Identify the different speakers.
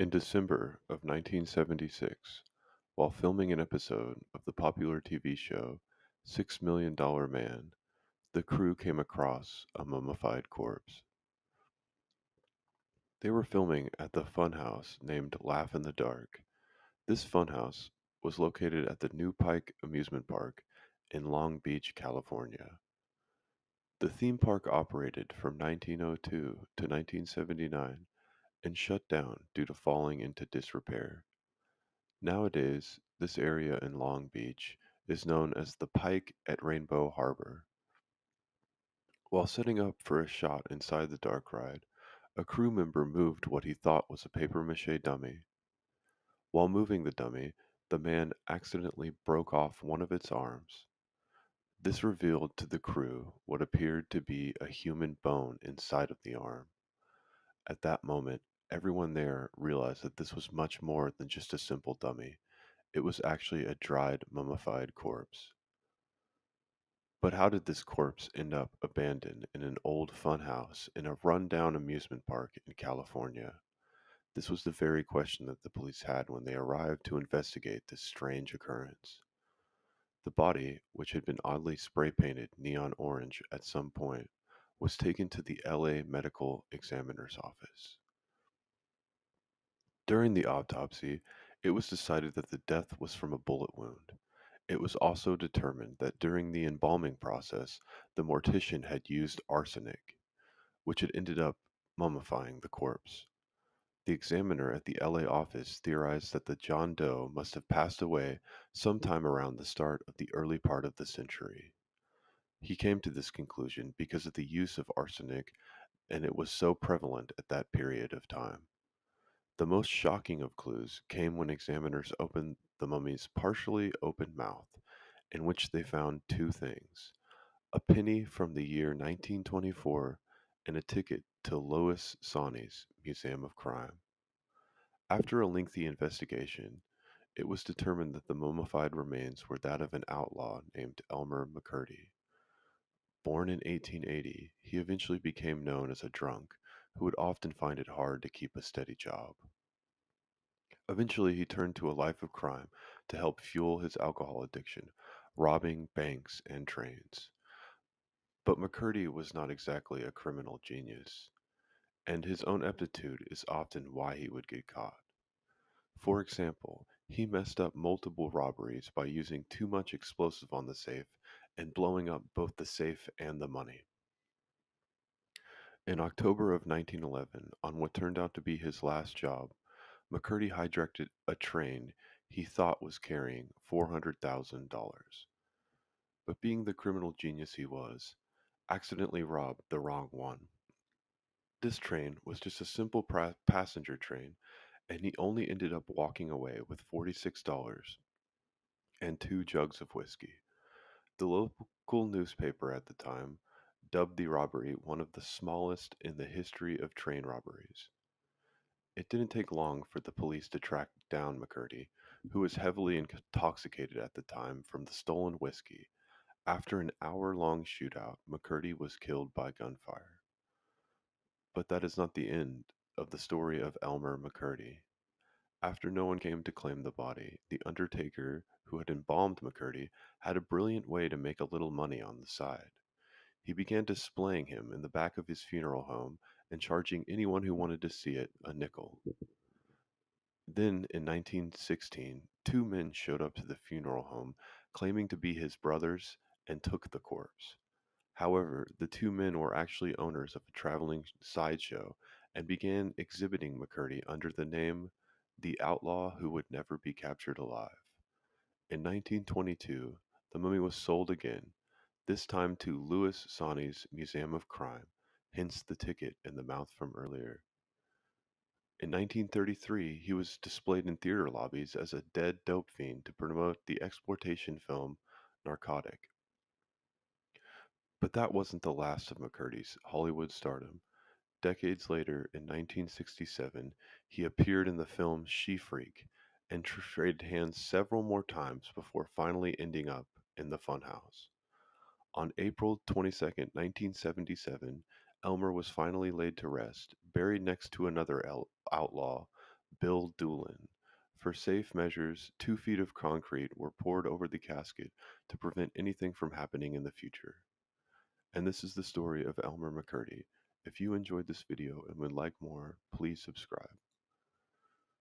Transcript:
Speaker 1: In December of 1976, while filming an episode of the popular TV show $6 Million Man, the crew came across a mummified corpse. They were filming at the funhouse named Laugh in the Dark. This funhouse was located at the New Pike Amusement Park in Long Beach, California. The theme park operated from 1902 to 1979 and shut down due to falling into disrepair. Nowadays, this area in Long Beach is known as the Pike at Rainbow Harbor. While setting up for a shot inside the dark ride, a crew member moved what he thought was a papier-mâché dummy. While moving the dummy, the man accidentally broke off one of its arms. This revealed to the crew what appeared to be a human bone inside of the arm. At that moment, everyone there realized that this was much more than just a simple dummy. It was actually a dried, mummified corpse. But how did this corpse end up abandoned in an old funhouse in a run-down amusement park in California? This was the very question that the police had when they arrived to investigate this strange occurrence. The body, which had been oddly spray-painted neon orange at some point, was taken to the LA Medical Examiner's office. During the autopsy, it was decided that the death was from a bullet wound. It was also determined that during the embalming process, the mortician had used arsenic, which had ended up mummifying the corpse. The examiner at the LA office theorized that the John Doe must have passed away sometime around the start of the early part of the century. He came to this conclusion because of the use of arsenic and it was so prevalent at that period of time. The most shocking of clues came when examiners opened the mummy's partially open mouth, in which they found two things: a penny from the year 1924 and a ticket to Louis Sonney's Museum of Crime. After a lengthy investigation, it was determined that the mummified remains were that of an outlaw named Elmer McCurdy. Born in 1880, he eventually became known as a drunk who would often find it hard to keep a steady job. Eventually, he turned to a life of crime to help fuel his alcohol addiction, robbing banks and trains. But McCurdy was not exactly a criminal genius, and his own aptitude is often why he would get caught. For example, he messed up multiple robberies by using too much explosive on the safe and blowing up both the safe and the money. In October of 1911, on what turned out to be his last job, McCurdy hijacked a train he thought was carrying $400,000, but being the criminal genius he was, accidentally robbed the wrong one. This train was just a simple passenger train, and he only ended up walking away with $46 and two jugs of whiskey. The local newspaper at the time dubbed the robbery one of the smallest in the history of train robberies. It didn't take long for the police to track down McCurdy, who was heavily intoxicated at the time from the stolen whiskey. After an hour-long shootout, McCurdy was killed by gunfire. But that is not the end of the story of Elmer McCurdy. After no one came to claim the body, the undertaker who had embalmed McCurdy had a brilliant way to make a little money on the side. He began displaying him in the back of his funeral home and charging anyone who wanted to see it a nickel. Then, in 1916, two men showed up to the funeral home claiming to be his brothers and took the corpse. However, the two men were actually owners of a traveling sideshow and began exhibiting McCurdy under the name the outlaw who would never be captured alive. In 1922, the mummy was sold again, this time to Louis Sonney's Museum of Crime, hence the ticket in the mouth from earlier. In 1933, he was displayed in theater lobbies as a dead dope fiend to promote the exploitation film Narcotic. But that wasn't the last of McCurdy's Hollywood stardom. Decades later, in 1967, he appeared in the film She Freak and traded hands several more times before finally ending up in the funhouse. On April 22nd, 1977, Elmer was finally laid to rest, buried next to another outlaw, Bill Doolin. For safe measures, 2 feet of concrete were poured over the casket to prevent anything from happening in the future. And this is the story of Elmer McCurdy. If you enjoyed this video and would like more, please subscribe.